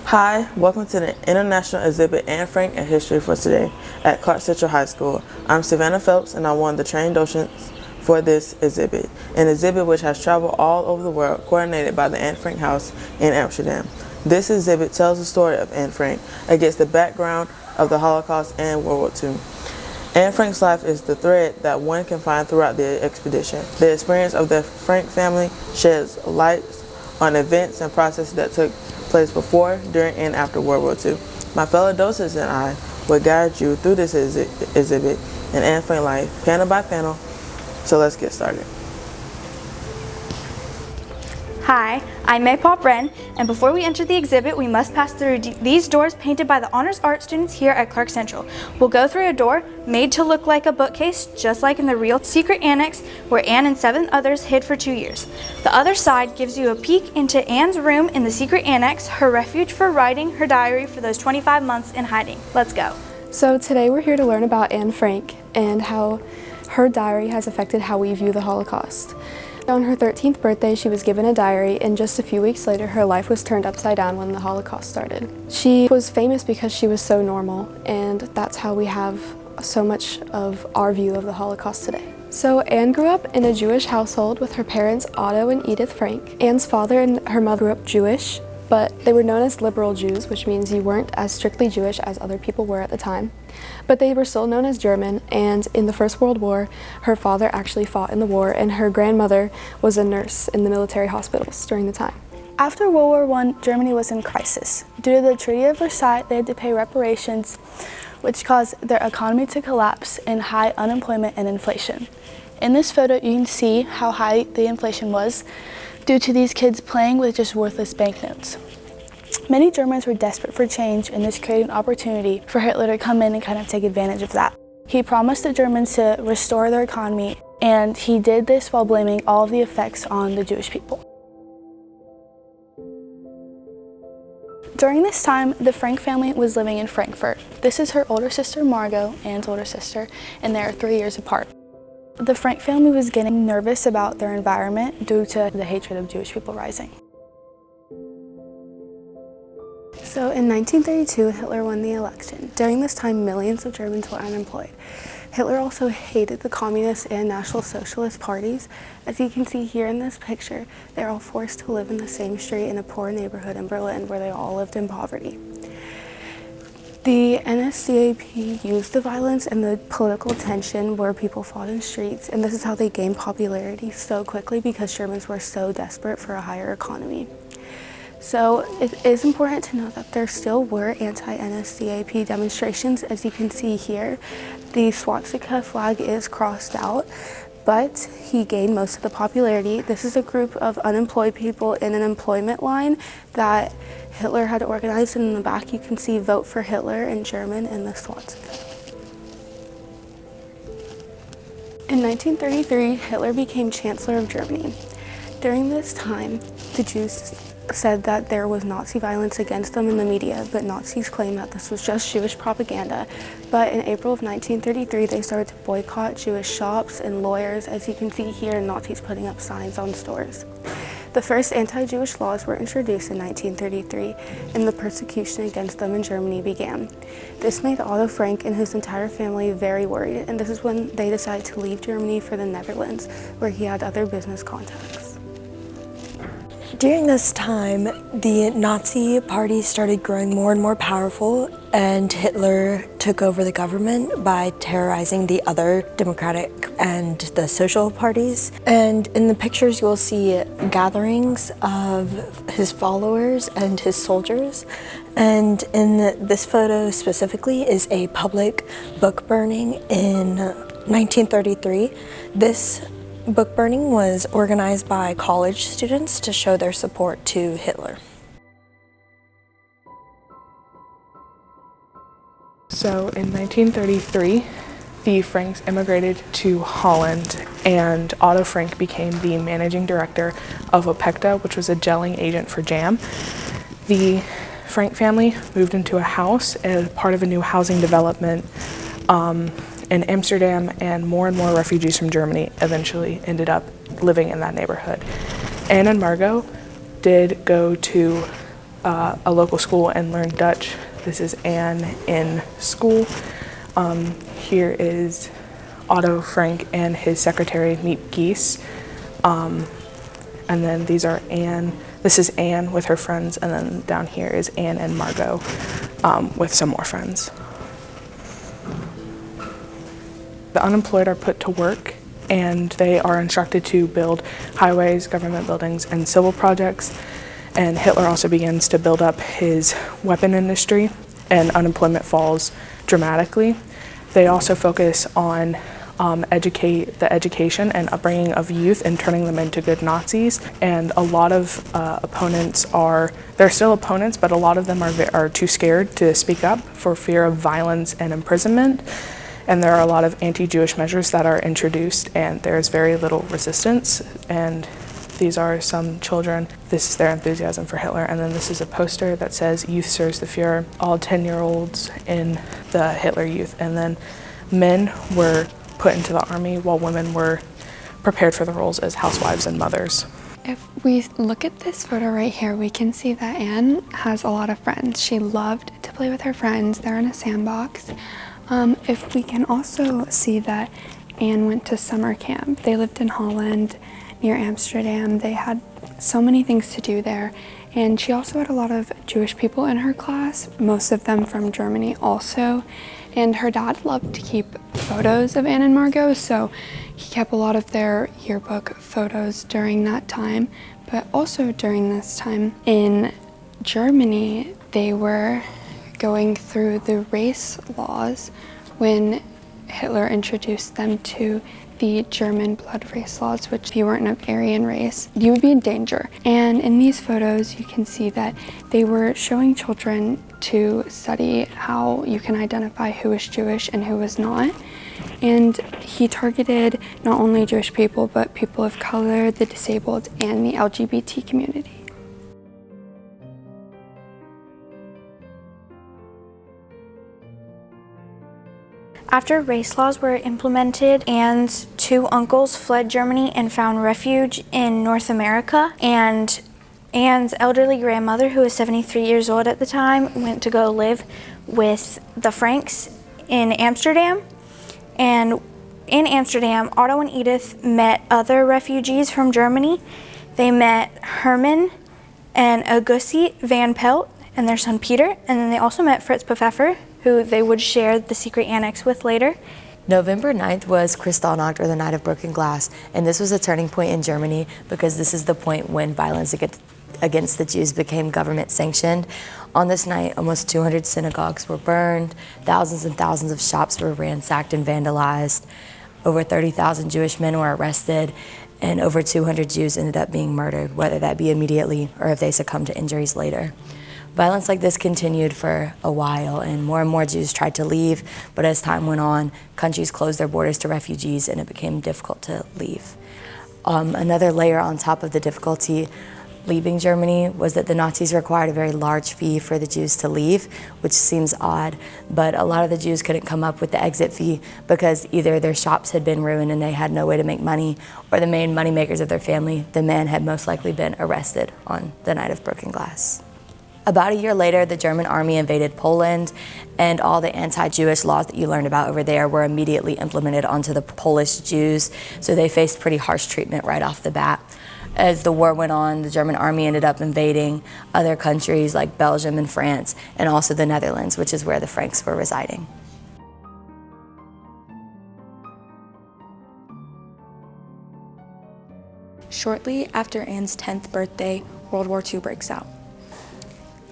Hi, welcome to the International Exhibit Anne Frank and History for today at Clarke Central High School. I'm Savannah Phelps and I'm one of the trained docents for this exhibit, an exhibit which has traveled all over the world, coordinated by the Anne Frank House in Amsterdam. This exhibit tells the story of Anne Frank against the background of the Holocaust and World War II. Anne Frank's life is the thread that one can find throughout the expedition. The experience of the Frank family sheds light on events and processes that took place before, during, and after World War II. My fellow docents and I will guide you through this exhibit in Anne Frank life, panel by panel. So let's get started. Hi, I'm Maypaw Bren, and before we enter the exhibit, we must pass through these doors painted by the Honors Art students here at Clarke Central. We'll go through a door made to look like a bookcase, just like in the real secret annex where Anne and 7 others hid for 2 years. The other side gives you a peek into Anne's room in the secret annex, her refuge for writing her diary for those 25 months in hiding. Let's go. So today we're here to learn about Anne Frank and how her diary has affected how we view the Holocaust. On her 13th birthday, she was given a diary, and just a few weeks later, her life was turned upside down when the Holocaust started. She was famous because she was so normal, and that's how we have so much of our view of the Holocaust today. So Anne grew up in a Jewish household with her parents Otto and Edith Frank. Anne's father and her mother grew up Jewish, but they were known as liberal Jews, which means you weren't as strictly Jewish as other people were at the time. But they were still known as German, and in the First World War, her father actually fought in the war, and her grandmother was a nurse in the military hospitals during the time. After World War I, Germany was in crisis. Due to the Treaty of Versailles, they had to pay reparations, which caused their economy to collapse and high unemployment and inflation. In this photo, you can see how high the inflation was due to these kids playing with just worthless banknotes. Many Germans were desperate for change, and this created an opportunity for Hitler to come in and kind of take advantage of that. He promised the Germans to restore their economy, and he did this while blaming all of the effects on the Jewish people. During this time, the Frank family was living in Frankfurt. This is her older sister Margot, Anne's older sister, and they are 3 years apart. The Frank family was getting nervous about their environment due to the hatred of Jewish people rising. So in 1932, Hitler won the election. During this time, millions of Germans were unemployed. Hitler also hated the Communist and National Socialist parties. As you can see here in this picture, they're all forced to live in the same street in a poor neighborhood in Berlin where they all lived in poverty. The NSDAP used the violence and the political tension where people fought in streets, and this is how they gained popularity so quickly because Germans were so desperate for a higher economy. So it is important to know that there still were anti-NSDAP demonstrations. As you can see here, the swastika flag is crossed out, but he gained most of the popularity. This is a group of unemployed people in an employment line that Hitler had organized, and in the back you can see "Vote for Hitler" in German and the swastika. In 1933, Hitler became Chancellor of Germany. During this time, the Jews said that there was Nazi violence against them in the media, but Nazis claimed that this was just Jewish propaganda. But in April of 1933, they started to boycott Jewish shops and lawyers, as you can see here, Nazis putting up signs on stores. The first anti-Jewish laws were introduced in 1933, and the persecution against them in Germany began. This made Otto Frank and his entire family very worried, and this is when they decided to leave Germany for the Netherlands, where he had other business contacts. During this time, the Nazi party started growing more and more powerful, and Hitler took over the government by terrorizing the other democratic and the social parties. And in the pictures, you'll see gatherings of his followers and his soldiers. And in this photo specifically is a public book burning in 1933. This book burning was organized by college students to show their support to Hitler. So in 1933, the Franks immigrated to Holland, and Otto Frank became the managing director of Opekta, which was a gelling agent for jam. The Frank family moved into a house as part of a new housing development in Amsterdam, and more refugees from Germany eventually ended up living in that neighborhood. Anne and Margot did go to a local school and learn Dutch. This is Anne in school. Here is Otto Frank and his secretary, Miep Gies. And then these are Anne. This is Anne with her friends, and then down here is Anne and Margot with some more friends. The unemployed are put to work, and they are instructed to build highways, government buildings, and civil projects. And Hitler also begins to build up his weapon industry, and unemployment falls dramatically. They also focus on the education and upbringing of youth and turning them into good Nazis. And a lot of opponents they're still opponents, but a lot of them are too scared to speak up for fear of violence and imprisonment. And there are a lot of anti-Jewish measures that are introduced, and there's very little resistance. And these are some children. This is their enthusiasm for Hitler. And then this is a poster that says, "Youth serves the Führer," all 10-year-olds in the Hitler Youth. And then men were put into the army while women were prepared for the roles as housewives and mothers. If we look at this photo right here, we can see that Anne has a lot of friends. She loved to play with her friends. They're in a sandbox. If we can also see that Anne went to summer camp. They lived in Holland near Amsterdam. They had so many things to do there. And she also had a lot of Jewish people in her class, most of them from Germany also. And her dad loved to keep photos of Anne and Margot, so he kept a lot of their yearbook photos during that time. But also during this time in Germany, they were going through the race laws when Hitler introduced them to the German blood race laws, which if you weren't of Aryan race, you would be in danger. And in these photos, you can see that they were showing children to study how you can identify who is Jewish and who is not. And he targeted not only Jewish people, but people of color, the disabled, and the LGBT community. After race laws were implemented, Anne's two uncles fled Germany and found refuge in North America. And Anne's elderly grandmother, who was 73 years old at the time, went to go live with the Franks in Amsterdam. And in Amsterdam, Otto and Edith met other refugees from Germany. They met Herman and Augustie van Pelt and their son Peter. And then they also met Fritz Pfeffer, who they would share the secret annex with later. November 9th was Kristallnacht, or the Night of Broken Glass, and this was a turning point in Germany because this is the point when violence against the Jews became government sanctioned. On this night, almost 200 synagogues were burned, thousands and thousands of shops were ransacked and vandalized, over 30,000 Jewish men were arrested, and over 200 Jews ended up being murdered, whether that be immediately or if they succumbed to injuries later. Violence like this continued for a while, and more Jews tried to leave, but as time went on, countries closed their borders to refugees and it became difficult to leave. Another layer on top of the difficulty leaving Germany was that the Nazis required a very large fee for the Jews to leave, which seems odd, but a lot of the Jews couldn't come up with the exit fee because either their shops had been ruined and they had no way to make money, or the main money makers of their family, the men, had most likely been arrested on the Night of Broken Glass. About a year later, the German army invaded Poland, and all the anti-Jewish laws that you learned about over there were immediately implemented onto the Polish Jews, so they faced pretty harsh treatment right off the bat. As the war went on, the German army ended up invading other countries like Belgium and France, and also the Netherlands, which is where the Franks were residing. Shortly after Anne's 10th birthday, World War II breaks out.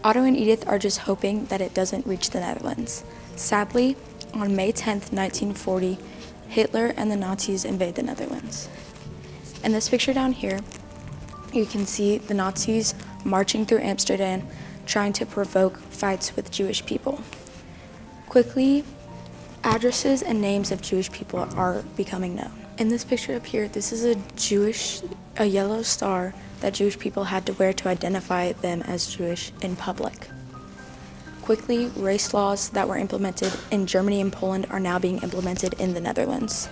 Otto and Edith are just hoping that it doesn't reach the Netherlands. Sadly, on May 10th, 1940, Hitler and the Nazis invade the Netherlands. In this picture down here, you can see the Nazis marching through Amsterdam, trying to provoke fights with Jewish people. Quickly, addresses and names of Jewish people are becoming known. In this picture up here, this is a yellow star that Jewish people had to wear to identify them as Jewish in public. Quickly, race laws that were implemented in Germany and Poland are now being implemented in the Netherlands.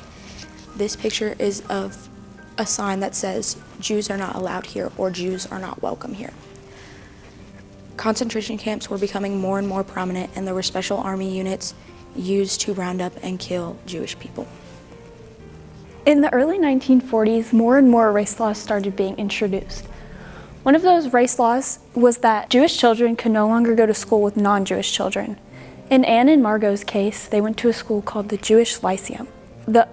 This picture is of a sign that says, "Jews are not allowed here," or "Jews are not welcome here." concentration camps were becoming more and more prominent, and there were special army units used to round up and kill Jewish people. In the early 1940s, more and more race laws started being introduced. One of those race laws was that Jewish children could no longer go to school with non-Jewish children. In Anne and Margot's case, they went to a school called the Jewish Lyceum.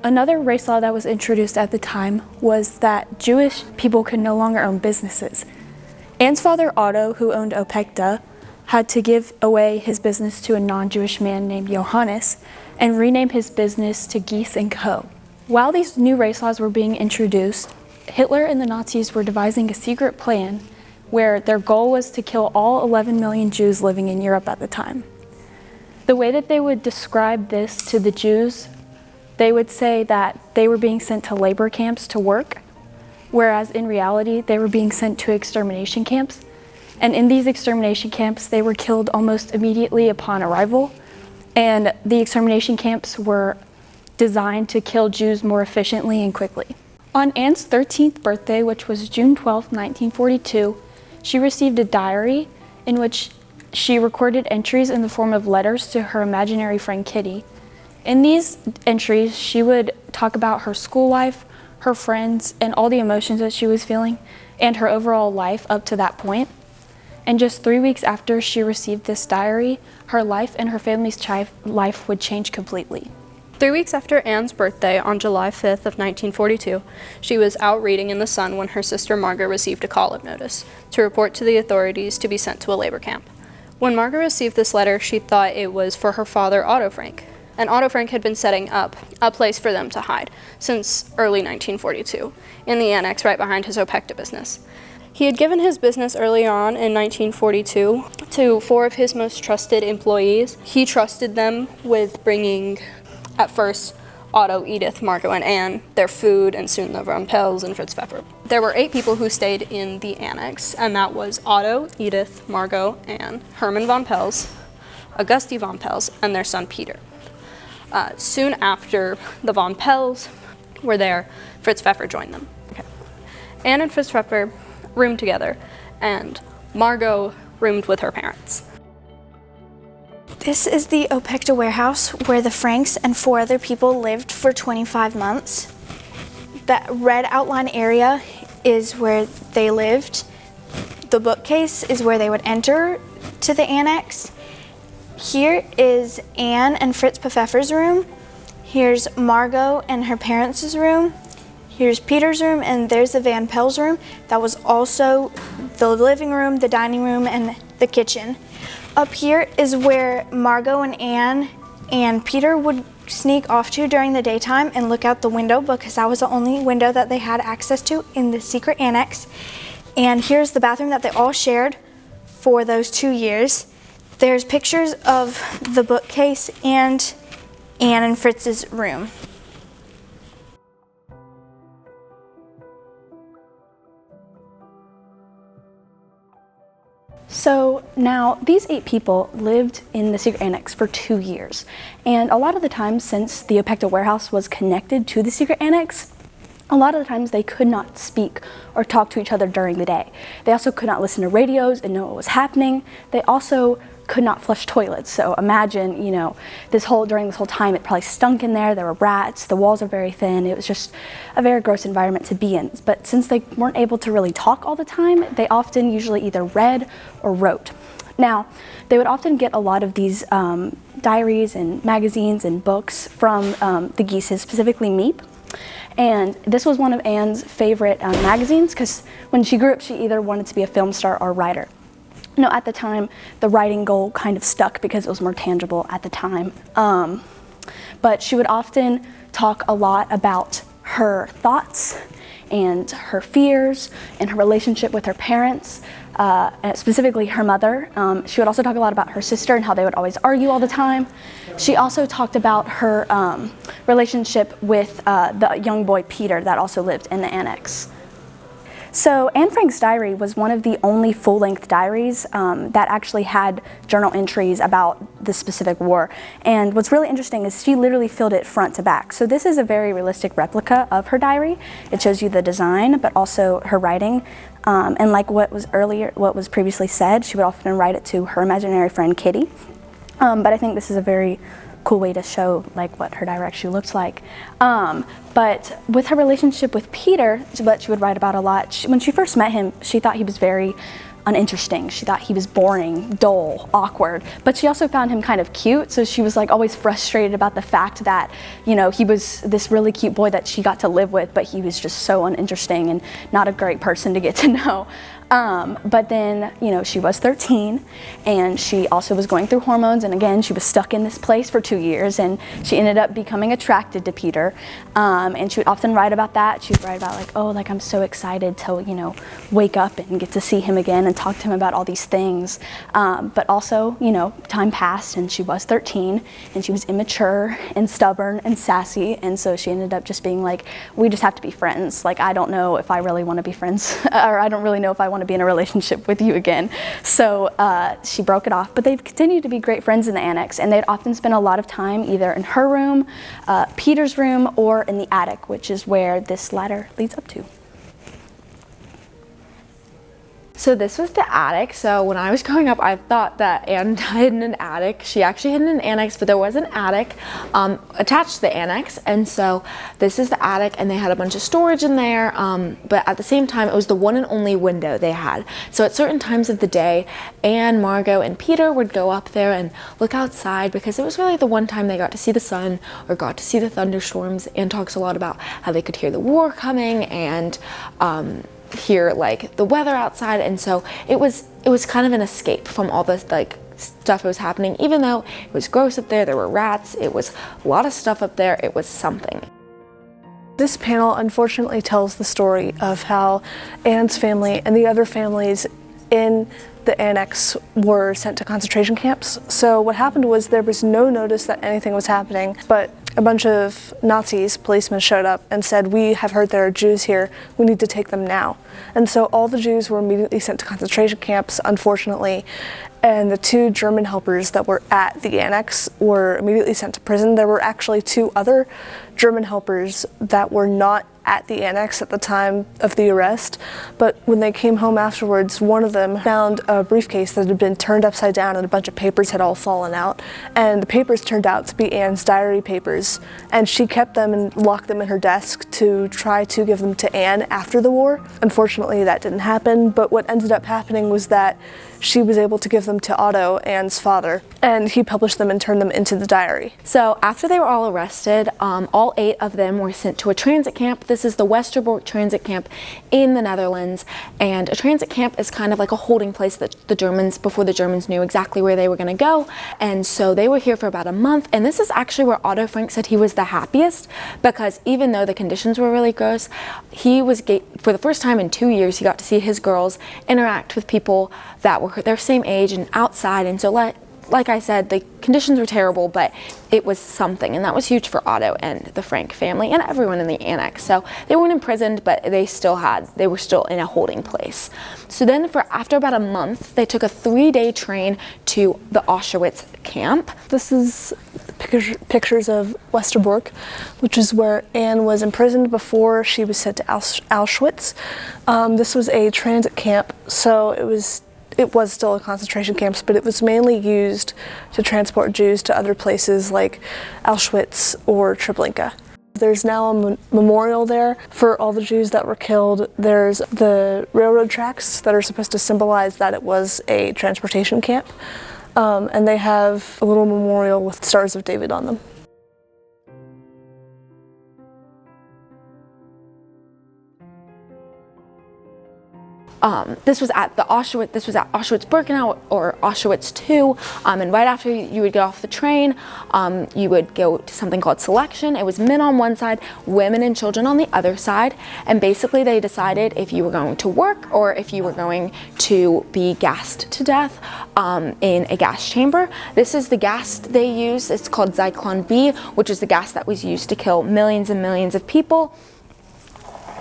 Another race law that was introduced at the time was that Jewish people could no longer own businesses. Anne's father, Otto, who owned Opekta, had to give away his business to a non-Jewish man named Johannes and rename his business to Geese & Co. While these new race laws were being introduced, Hitler and the Nazis were devising a secret plan where their goal was to kill all 11 million Jews living in Europe at the time. The way that they would describe this to the Jews, they would say that they were being sent to labor camps to work, whereas in reality, they were being sent to extermination camps. And in these extermination camps, they were killed almost immediately upon arrival. And the extermination camps were designed to kill Jews more efficiently and quickly. On Anne's 13th birthday, which was June 12, 1942, she received a diary in which she recorded entries in the form of letters to her imaginary friend Kitty. In these entries, she would talk about her school life, her friends, and all the emotions that she was feeling, and her overall life up to that point. And just 3 weeks after she received this diary, her life and her family's life would change completely. 3 weeks after Anne's birthday, on July 5th of 1942, she was out reading in the sun when her sister Margot received a call-up notice to report to the authorities to be sent to a labor camp. When Margot received this letter, she thought it was for her father, Otto Frank, and Otto Frank had been setting up a place for them to hide since early 1942 in the annex right behind his Opekta business. He had given his business early on in 1942 to 4 of his most trusted employees. He trusted them with bringing, at first, Otto, Edith, Margot, and Anne, their food, and soon the Von Pels and Fritz Pfeffer. There were 8 people who stayed in the annex, and that was Otto, Edith, Margot, Anne, Herman Von Pels, Auguste Von Pels, and their son Peter. Soon after the Von Pels were there, Fritz Pfeffer joined them. Anne and Fritz Pfeffer roomed together, and Margot roomed with her parents. This is the Opekta warehouse where the Franks and 4 other people lived for 25 months. That red outline area is where they lived. The bookcase is where they would enter to the annex. Here is Anne and Fritz Pfeffer's room. Here's Margot and her parents' room. Here's Peter's room, and there's the Van Pel's room. That was also the living room, the dining room, and the kitchen. Up here is where Margot and Anne and Peter would sneak off to during the daytime and look out the window because that was the only window that they had access to in the secret annex. And here's the bathroom that they all shared for those 2 years. There's pictures of the bookcase and Anne and Fritz's room. So now these 8 people lived in the secret annex for 2 years. And a lot of the times, since the Opekta warehouse was connected to the secret annex, a lot of the times they could not speak or talk to each other during the day. They also could not listen to radios and know what was happening. They also could not flush toilets. So imagine, during this whole time it probably stunk in there. There were rats, the walls are very thin. It was just a very gross environment to be in. But since they weren't able to really talk all the time, they often usually either read or wrote. Now, they would often get a lot of these diaries and magazines and books from the Geeses, specifically Meep. And this was one of Anne's favorite magazines because when she grew up, she either wanted to be a film star or a writer. At the time, the writing goal kind of stuck because it was more tangible at the time. But she would often talk a lot about her thoughts and her fears and her relationship with her parents, specifically her mother. She would also talk a lot about her sister and how they would always argue all the time. She also talked about her relationship with the young boy Peter that also lived in the annex. So Anne Frank's diary was one of the only full-length diaries that actually had journal entries about the specific war. And what's really interesting is she literally filled it front to back. So this is a very realistic replica of her diary. It shows you the design, but also her writing. And like what was previously said, she would often write it to her imaginary friend Kitty. But I think this is a very cool way to show like what her diary actually looks like. But with her relationship with Peter, what she would write about a lot, when she first met him, she thought he was very uninteresting. She thought he was boring, dull, awkward, but she also found him kind of cute. So she was like always frustrated about the fact that, you know, he was this really cute boy that she got to live with, but he was just so uninteresting and not a great person to get to know. But then, you know, she was 13 and she also was going through hormones, and again, she was stuck in this place for 2 years, and she ended up becoming attracted to Peter. And she would often write about that. She would write about like, oh, like I'm so excited to, you know, wake up and get to see him again and talk to him about all these things. But also, you know, time passed and she was 13 and she was immature and stubborn and sassy. And so she ended up just being like, we just have to be friends. Like, I don't know if I really want to be friends or I don't really know if I want to be in a relationship with you again. So she broke it off, but they've continued to be great friends in the annex, and they'd often spend a lot of time either in her room, Peter's room, or in the attic, which is where this ladder leads up to. So this was the attic. So when I was growing up, I thought that Anne hid in an attic. She actually hid in an annex, but there was an attic attached to the annex. And so this is the attic, and they had a bunch of storage in there. But at the same time, it was the one and only window they had. So at certain times of the day, Anne, Margot, and Peter would go up there and look outside, because it was really the one time they got to see the sun or got to see the thunderstorms. Anne talks a lot about how they could hear the war coming and hear like the weather outside, and so it was kind of an escape from all this like stuff that was happening. Even though it was gross up there were rats, it was a lot of stuff up there, it was something. This panel unfortunately tells the story of how Anne's family and the other families in the annex were sent to concentration camps. So what happened was there was no notice that anything was happening, but a bunch of Nazis, policemen, showed up and said, we have heard there are Jews here, we need to take them now. And so all the Jews were immediately sent to concentration camps, unfortunately, and the 2 German helpers that were at the annex were immediately sent to prison. There were actually 2 other German helpers that were not at the annex at the time of the arrest, but when they came home afterwards, one of them found a briefcase that had been turned upside down and a bunch of papers had all fallen out, and the papers turned out to be Anne's diary papers, and she kept them and locked them in her desk to try to give them to Anne after the war. Unfortunately, that didn't happen, but what ended up happening was that she was able to give them to Otto, Anne's father, and he published them and turned them into the diary. So after they were all arrested, all 8 of them were sent to a transit camp. This is the Westerbork transit camp in the Netherlands, and a transit camp is kind of like a holding place that the Germans, before the Germans knew exactly where they were going to go, and so they were here for about a month. And this is actually where Otto Frank said he was the happiest, because even though the conditions were really gross, he was for the first time in 2 years, he got to see his girls interact with people that were their same age and outside. And so like I said, the conditions were terrible, but it was something, and that was huge for Otto and the Frank family and everyone in the annex. So they weren't imprisoned, but they were still in a holding place. So then after about a month, they took a 3-day train to the Auschwitz camp. This is pictures of Westerbork, which is where Anne was imprisoned before she was sent to Auschwitz. This was a transit camp, so it was still a concentration camp, but it was mainly used to transport Jews to other places like Auschwitz or Treblinka. There's now a memorial there for all the Jews that were killed. There's the railroad tracks that are supposed to symbolize that it was a transportation camp, and they have a little memorial with Stars of David on them. This was at Auschwitz-Birkenau or Auschwitz II, and right after you would get off the train, you would go to something called selection. It was men on one side, women and children on the other side, and basically they decided if you were going to work or if you were going to be gassed to death in a gas chamber. This is the gas they use. It's called Zyklon B, which is the gas that was used to kill millions and millions of people.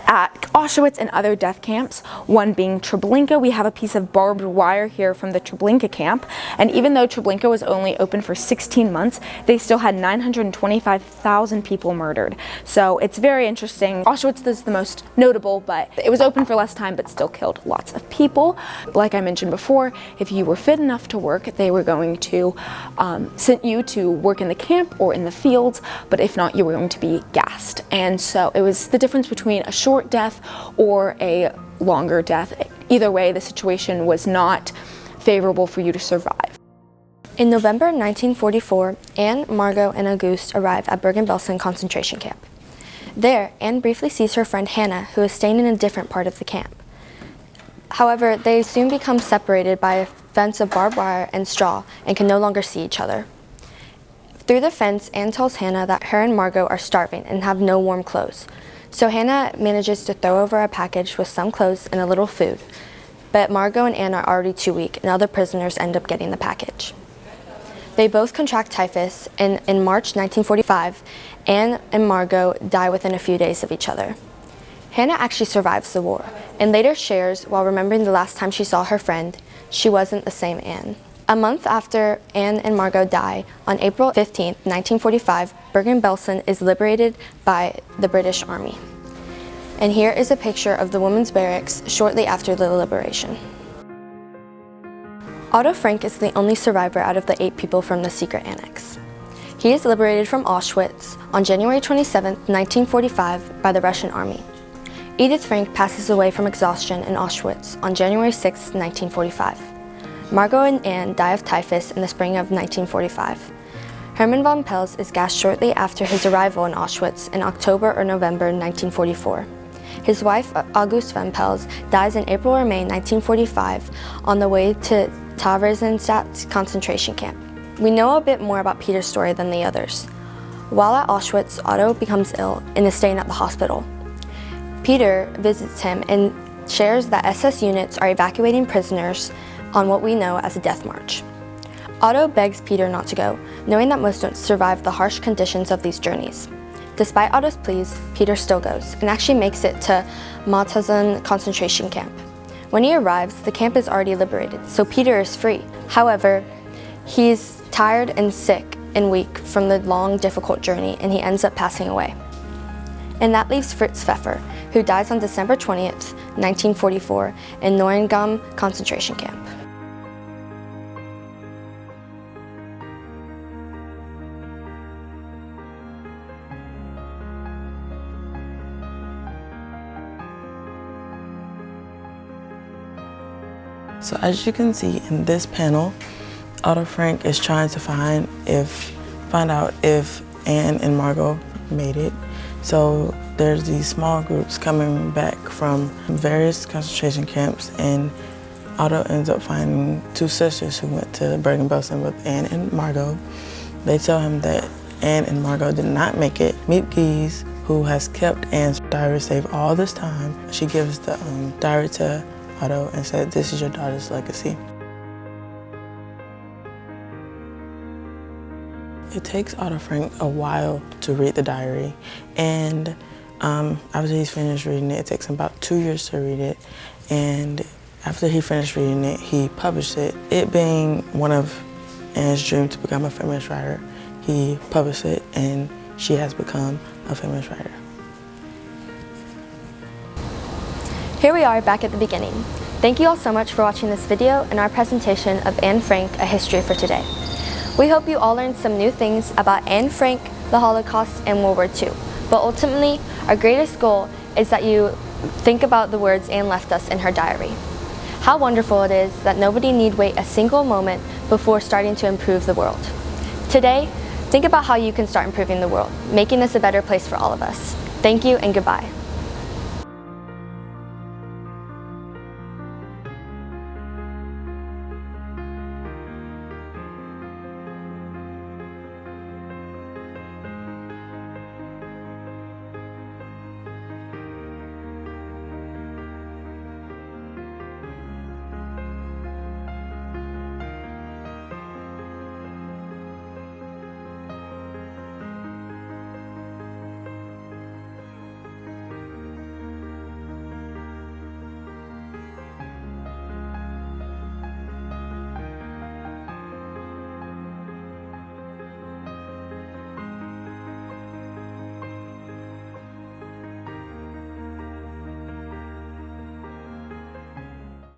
at Auschwitz and other death camps, one being Treblinka. We have a piece of barbed wire here from the Treblinka camp, and even though Treblinka was only open for 16 months, they still had 925,000 people murdered. So it's very interesting. Auschwitz is the most notable, but it was open for less time but still killed lots of people. Like I mentioned before, if you were fit enough to work, they were going to send you to work in the camp or in the fields, but if not, you were going to be gassed. And so it was the difference between a short death or a longer death. Either way, the situation was not favorable for you to survive. In November 1944, Anne, Margot, and Auguste arrive at Bergen-Belsen concentration camp. There, Anne briefly sees her friend Hannah, who is staying in a different part of the camp. However, they soon become separated by a fence of barbed wire and straw and can no longer see each other. Through the fence, Anne tells Hannah that her and Margot are starving and have no warm clothes. So Hannah manages to throw over a package with some clothes and a little food, but Margot and Anne are already too weak, and other prisoners end up getting the package. They both contract typhus, and in March 1945, Anne and Margot die within a few days of each other. Hannah actually survives the war, and later shares, while remembering the last time she saw her friend, she wasn't the same Anne. A month after Anne and Margot die, on April 15, 1945, Bergen-Belsen is liberated by the British Army. And here is a picture of the women's barracks shortly after the liberation. Otto Frank is the only survivor out of the 8 people from the secret annex. He is liberated from Auschwitz on January 27, 1945 by the Russian army. Edith Frank passes away from exhaustion in Auschwitz on January 6, 1945. Margot and Anne die of typhus in the spring of 1945. Hermann von Pels is gassed shortly after his arrival in Auschwitz in October or November 1944. His wife, Auguste von Pels, dies in April or May 1945 on the way to Theresienstadt concentration camp. We know a bit more about Peter's story than the others. While at Auschwitz, Otto becomes ill and is staying at the hospital. Peter visits him and shares that SS units are evacuating prisoners on what we know as a death march. Otto begs Peter not to go, knowing that most don't survive the harsh conditions of these journeys. Despite Otto's pleas, Peter still goes and actually makes it to Mauthausen concentration camp. When he arrives, the camp is already liberated, so Peter is free. However, he's tired and sick and weak from the long, difficult journey, and he ends up passing away. And that leaves Fritz Pfeffer, who dies on December 20th, 1944 in Neuengamme concentration camp. So as you can see in this panel, Otto Frank is trying to find out if Anne and Margot made it. So there's these small groups coming back from various concentration camps, and Otto ends up finding 2 sisters who went to Bergen-Belsen with Anne and Margot. They tell him that Anne and Margot did not make it. Miep Gies, who has kept Anne's diary safe all this time, she gives the diary to Otto and said, "This is your daughter's legacy." It takes Otto Frank a while to read the diary, and after he's finished reading it, it takes him about 2 years to read it, and after he finished reading it, he published it. It being one of Anne's dreams to become a feminist writer, he published it, and she has become a feminist writer. Here we are back at the beginning. Thank you all so much for watching this video and our presentation of Anne Frank, A History for Today. We hope you all learned some new things about Anne Frank, the Holocaust, and World War II. But ultimately, our greatest goal is that you think about the words Anne left us in her diary. How wonderful it is that nobody need wait a single moment before starting to improve the world. Today, think about how you can start improving the world, making this a better place for all of us. Thank you and goodbye.